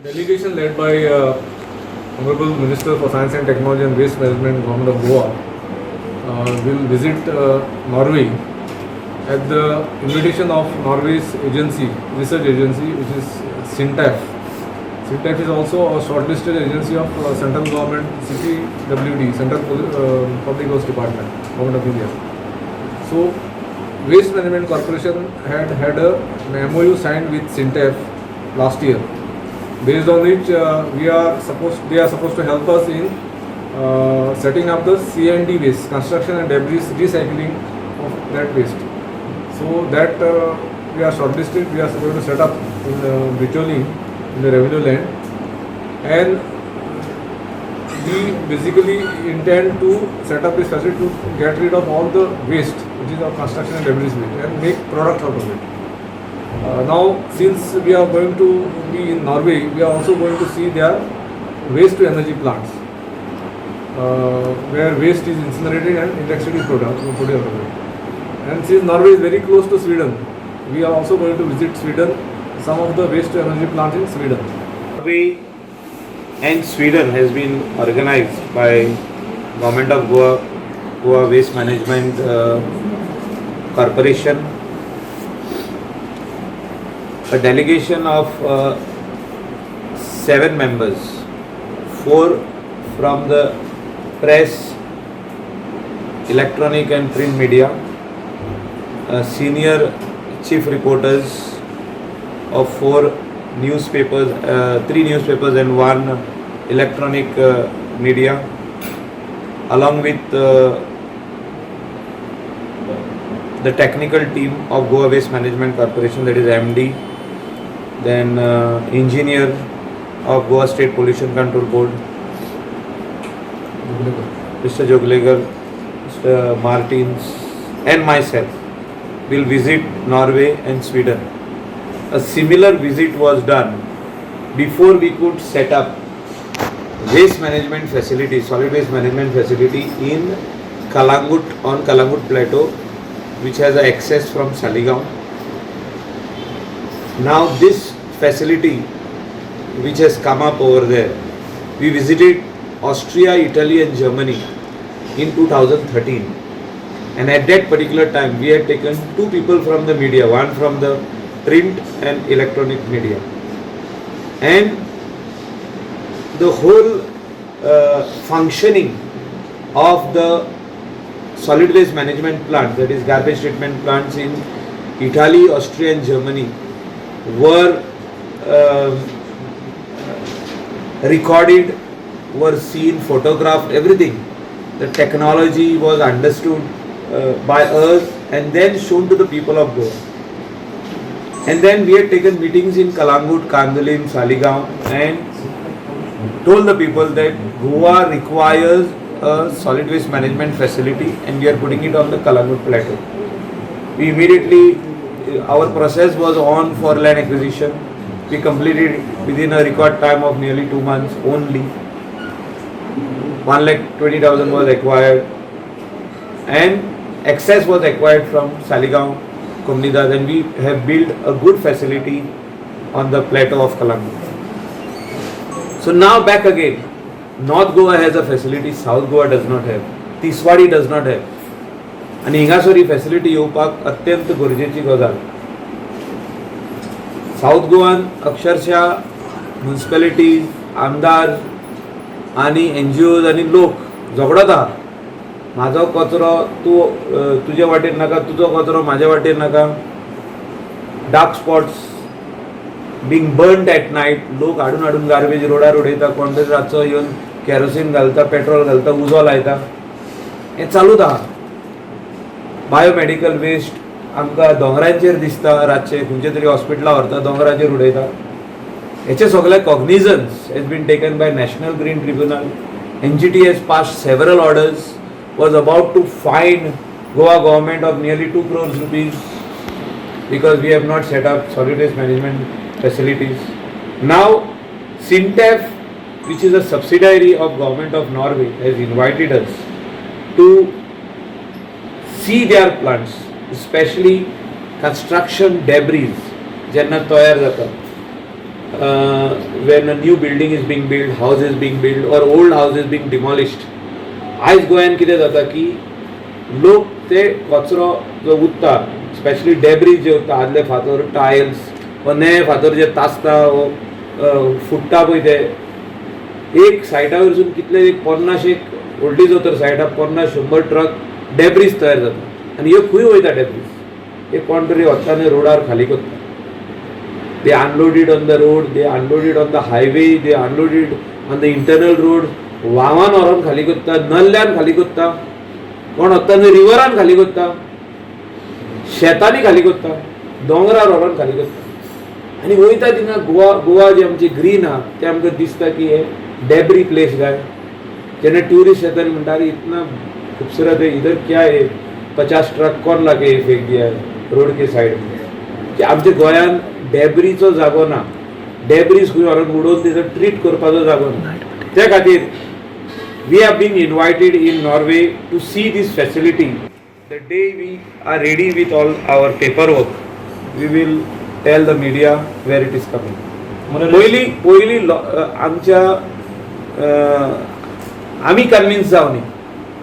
A delegation led by Honorable Minister for Science and Technology and Waste Management, Government of Goa, will visit Norway at the invitation of Norway's research agency, which is SINTEF. SINTEF is also a shortlisted agency of central government, CPWD, Central Public Works Department, Government of India. So, Waste Management Corporation had a MOU signed with SINTEF last year, based on which they are supposed to help us in setting up the C&D waste, construction and debris recycling of that waste. So that we are shortlisted. We are supposed to set up in Bicholi, in the revenue land, and we basically intend to set up this facility to get rid of all the waste, which is our construction and debris waste, and make product out of it. Now, since we are going to be in Norway, we are also going to see their waste to energy plants, where waste is incinerated and electricity is produced out of it. And since Norway is very close to Sweden, we are also going to visit Sweden, some of the waste to energy plants in Sweden. Norway and Sweden has been organized by Government of Goa Waste Management Corporation. A delegation of 7 members, 4 from the press, electronic and print media, senior chief reporters of 4 newspapers, 3 newspapers and 1 electronic media, along with the technical team of Goa Waste Management Corporation, that is MD, then engineer of Goa State Pollution Control Board, Mr. Joglegar, Mr. Martins, and myself will visit Norway and Sweden. A similar visit was done before we could set up waste management facility, solid waste management facility in Kalangut, on Kalangut Plateau, which has access from Saligaon. Now this facility which has come up over there, we visited Austria, Italy and Germany in 2013, and at that particular time we had taken 2 people from the media, one from the print and electronic media, and the whole functioning of the solid waste management plant, that is garbage treatment plants in Italy, Austria and Germany, were recorded, were seen, photographed, everything. The technology was understood by us and then shown to the people of Goa. And then we had taken meetings in Kalangut, Kandalin, Saligaon, and told the people that Goa requires a solid waste management facility and we are putting it on the Kalangut Plateau. We immediately, our process was on for land acquisition. We completed it within a record time of nearly 2 months only. 1,20,000 was acquired and access was acquired from Saligaon, Kumnidas, and we have built a good facility on the plateau of Kalangut. So now back again. North Goa has a facility, South Goa does not have, Tiswadi does not have. आणि हिंगासर ही facility येवपाक अत्यंत गरजेची गजाल. South गोवान अक्षरशः म्युनिसिपॅलिटीज, आमदार आणि NGOज आणि लोक झगडत आहा. माझो कचरो तू तुझ्या वाटेर नाका, तुझो कचरो माझ्या वाटेर नाका. Dark spots being burnt at night, लोक हाडून गार्बेज रोडार उडयता, कोण तरी रातचो येवन केरोसीन घालता, पेट्रोल घालता, उजो लायता. हें चालूच आहा. बायोमेडिकल वेस्ट आमकां दोंगरांचेर दिसता, रातचे खंयचे तरी हॉस्पिटलां व्हरता, दोंगराचेर उडयता. हेचे सगळे cognizance has been taken by national green tribunal. NGT has passed several orders, was about to fine Goa government of nearly 2 crores rupees because we have not set up solid waste management facilities. Now SINTEF, which is a subsidiary of Government of Norway, has invited us to see their plants, especially construction debris, jenna तयार जाता when a new building is being built, house is being built or old house is being demolished. आयज गोंयान कितें जाता की लोक ते कचरो जो उरता, स्पेशली डेब्रीज जे उरता, आदले फातर टायल्स वा नवे फातर जे तासता वो फुट्टा पळय ते एक सायडा वयरसून कितले एक 50 एक व्हडली जो तर सायडा 50-100 ट्रक डेब्रीज तयार जाता आनी ह्यो खंय वयता डेब्रीज एक कोण तरी वताना रोडार खाली करता. They unloaded on the road, they unloaded on the highway, they unloaded on the internal road. वावान व्हरोन खाली करता, नल्ल्यान खाली करता, कोण वताना रिवरान खाली करता, शेतांनी खाली करता, दोंगरार व्हरोन खाली करता आनी वयता थिंगा गोवा जी आमची ग्रीन आहा ते आमकां दिसता की हे डेब्री प्लेस काय. जेन्ना ट्युरिस्ट येता आनी म्हणटा इतना खूबसूरत है, इधर क्या है, 50 ट्रक कौन लाके फेक दिया है रोड के साइड में. की आमच्या गोंयान डेब्रीचो जागो ना, डेब्रीज खंय व्हरोन उडोवन तिजो ट्रीट करपाचो जागो ना. त्या खातीर we have been invited in Norway to see this facility. The day we are ready with all our paperwork, we will tell the media where it is coming. पहिली आमच्या आम्ही कन्विन्स जावनी,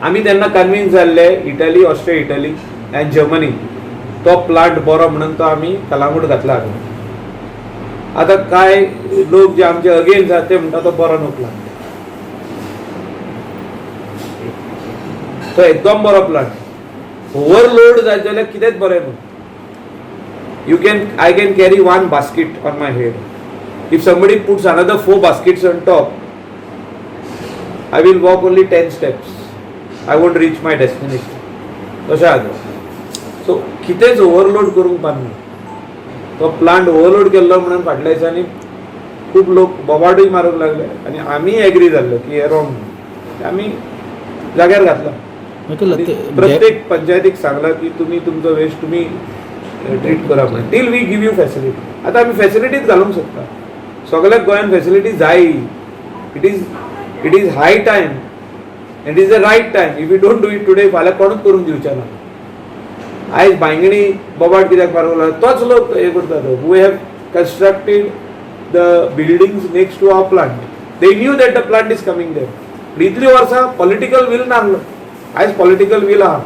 आम्ही त्यांना कन्विन्स जाल्ले Italy, Austria, Italy and Germany तो plant बरो म्हणून तो आम्ही कलांगूट घातला. आता काय लोक जे आमचे अगेन्स्ट आहात ते म्हणटा तो बरो न्हू प्लांट. तो एकदम बरो प्लांट. ओवरलोड जाय जाल्यार कितेंच बरें न्हू. I can carry one basket on my head. If somebody puts another 4 baskets on top, I will walk only 10 steps. I won't reach my destination. तशें आसा. सो कितेंच ओवरलोड करूंक पान्ना. तो प्लांट ओवरलोड केल्लो म्हणून फाटल्या दिसांनी खूब लोक बोबाडूय मारूंक लागले आनी आमी एग्री जाल्लो की हे रॉंग. आमी जाग्यार घातला. प्रत्येक पंचायतीक सांगला की तुम्ही तुमचो वेस्ट तुम्ही ट्रीट करा म्हणून. Till we give you facility. आता आमी फॅसिलिटीज घालूंक शकता. सगळ्याक गोंयान फॅसिलिटी जाय. It is high time and it is the right time. If you don't do it today फाल्यां कोणूच करूंक दिवचे ना. आयज बांयगणी बोबाड कित्याक मारूंक लागला तोच लोक हे करता. We have constructed the buildings next to our plant. They know that the plant is coming there. इतली वर्सां पॉलिटिकल वील नासलो. आयज पॉलिटिकल वील आहा.